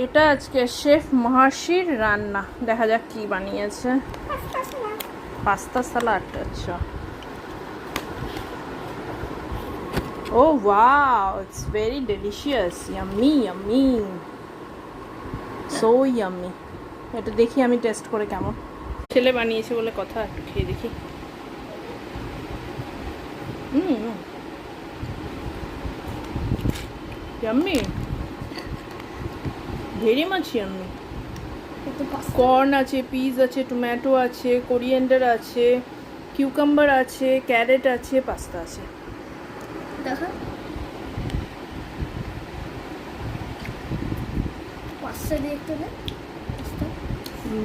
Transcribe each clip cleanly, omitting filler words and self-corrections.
এটা আজকে শেফ মহর্ষির রান্না। দেখা যাক কি বানিয়েছে। Pasta salad. আচ্ছা। Oh wow, it's very delicious. Yummy, yummy. So yummy. এটা দেখি আমি টেস্ট করে কেমন। ছেলে বানিয়েছে বলে কথা, একটু খেয়ে দেখি। Yummy. Very much yummy. Corn আছে, পিস আছে, টমেটো আছে, কোরিয়েন্ডার আছে, কিউকাম্বার আছে, ক্যারেট আছে, পাস্তা আছে। দেখো পাস্তা দিয়ে একটু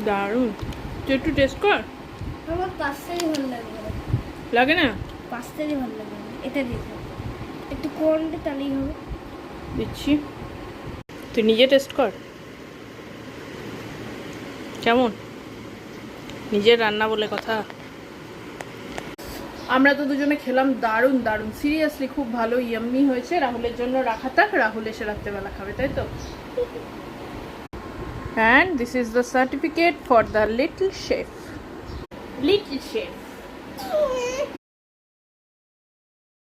দারুণ। তুই একটু টেস্ট কর। আমার পাস্তাই ভালো লাগে। লাগে না? পাস্তাই ভালো লাগে। এটা দিয়ে একটু কর্ন দিয়ে তাহলেই হবে। দিচ্ছি, তুই নিজে টেস্ট কর কেমন। নিজের রান্না বলে কথা। আমরা তো দুজনে খেলাম, দারুণ দারুণ, সিরিয়াসলি খুব ভালো, ইয়াম্মি হয়েছে। রাহুলের জন্য রাখা থাক, রাহুল এসে রাত্রেবেলা খাবে, তাই তো। And this is the certificate for the little chef. Little chef.